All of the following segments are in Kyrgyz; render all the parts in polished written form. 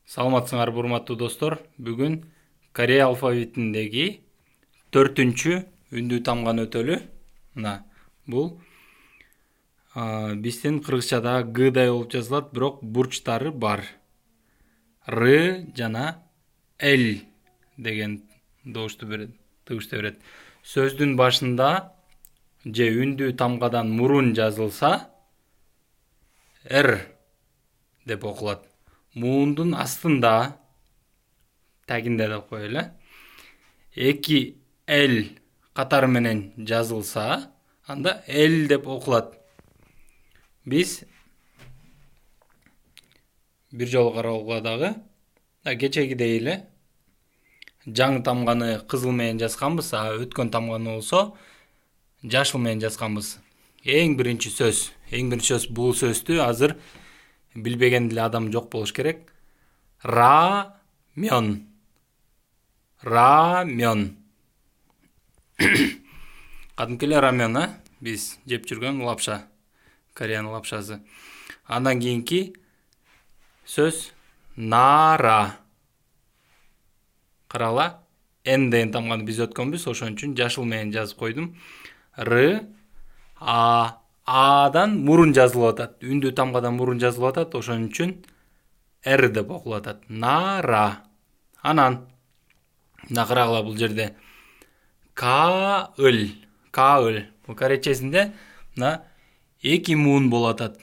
Саламатсыңарбы урматтуу достор. Бүгүн Корея алфавитиндеги 4-чү үндүү тамганы өтөлү. Мына бул биздин кыргызчада гдай болуп жазылат, бирок бурчтары бар. Р жана Л деген добушту берет, тыгышты берет. Сөздүн башында же үндүү тамгадан мурун жазылса Р деп окулат. Муундун астында, тагинде деп коелу, 2 Л катары менен жазылса, анда Л деп окулат. Биз бир жолу кароого дагы кечегидей эле жаңы тамганы кызыл менен жазганбыз, өткөн тамганы болсо жашыл менен жазганбыз. Эң биринчи сөз бул сөздү азыр билбеген деле адам жок болуш керек. Рамён. Кадимки эле рамён, биз жеп жүргөн лапша, Кореянын лапшасы. Андан кийинки сөз нара. Карагыла, Н деген тамганы биз өткөнбүз, ошон үчүн жашыл менен жазып койдум. Р, Адан мурун жазылып атат. Үндүү тамгадан мурун жазылып атат, ошон үчүн Р деп окулуп атат. Нара. Анан карагыла, бул жерде Каыл. Бул корейчесинде мына 2 муун болуп атат.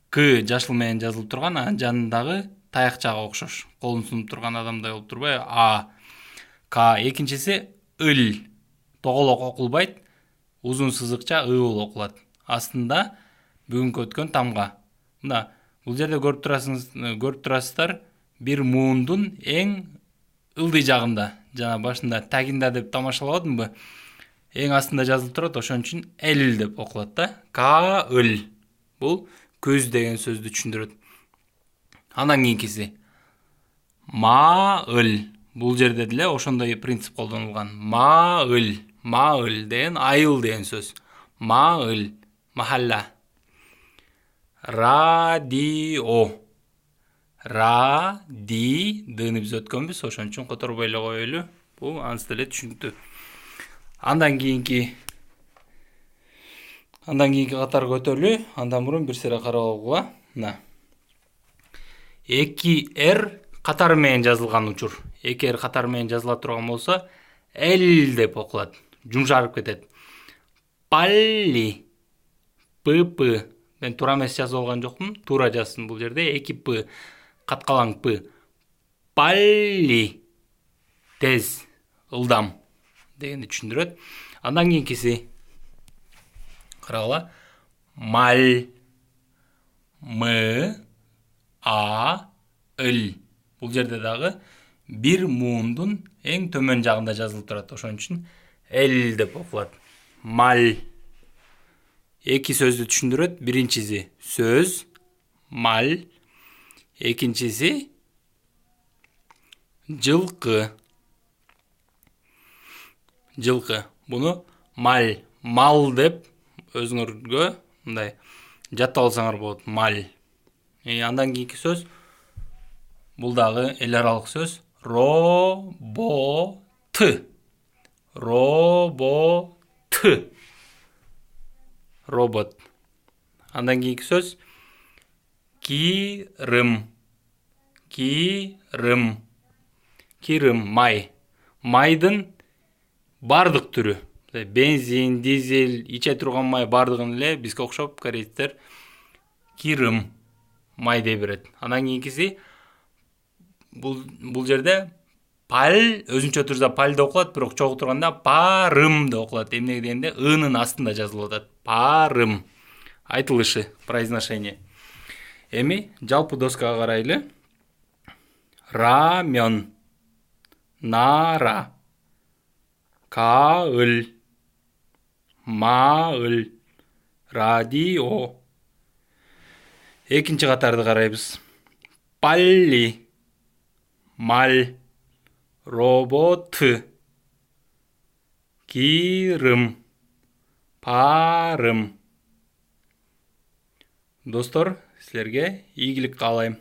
К жашыл менен жазылып турган, анын жанындагы таякчага окшош. Колун сунуп турган адамдай болуп турбайбы? К. Экинчиси ыл. Тоголок окулбайт. Узун сызыкча ыл окулат. Астында бүгүнкү өткөн тамга. Мына бул жерде көрүп турасыздар, бир муундун эң ылдый жагында, жана башында тагинда деп тамашалабадымбы? Эң астында жазылып турат, ошон үчүн Л деп окулат да. Каыл. Бул көз деген сөздү түшүндүрөт. Андан кийинкиси маыл. Бул жерде деле ошондой принцип колдонулган. Маыл деген айыл деген сөз. Маыл, махалла. Радио. Дыны биз өткөнбүз, ошон үчүн которбой эле коелу. Бул анысы деле түшүнүктүү. Андан кийинки катарга өтөлү. Андан мурун бир сере карап алгыла. Мына 2 Р катары менен жазылган учур. 2 Р катары менен жазыла турган болсо Л деп окулат. Жумшарып кетет. Палли. П. Мен туура эмес жазып алган жокмун. Туура жазсын бул жерде. 2 П. Каткалаң П. Палли. Тез, ылдам дегенди түшүндүрөт. Андан кийинкиси карагыла. Мал. Ыл. Бул жерде дагы бир муундун эң төмөн жагында жазылып турат. Ошон үчүн Л деп окулат. Мал. 2 сөздү түшүндүрөт. Биринчиси сөз, мал. Экинчиси жылкы. Буну мал деп өзүңөргө мындай жаттап алсаңар болот. Мал. Андан кийинки сөз, бул дагы эл аралык сөз. Робот. Робот. Андан кийинки сөз кирим. Май. Майдын бардык түрү. Бензин, дизель, иче турган май бардыгын эле бизге окшоп корейцтер кирим май дей берет. Андан кийинкиси бул жерде пал өзүнчө турда пал деп окулат, бирок чогуу турганда парым деп окулат. Эмнеге дегенде ынын астында жазылып атат. Парым. Айтылышы, произношение. Эми жалпы доскага карайлы. Рамён. Нара. Каыл. Маыл. Радио. Экинчи катарды карайбыз. Палли. Мал. Робот. Кирим. Парым. Достор, силерге ийгилик каалайм.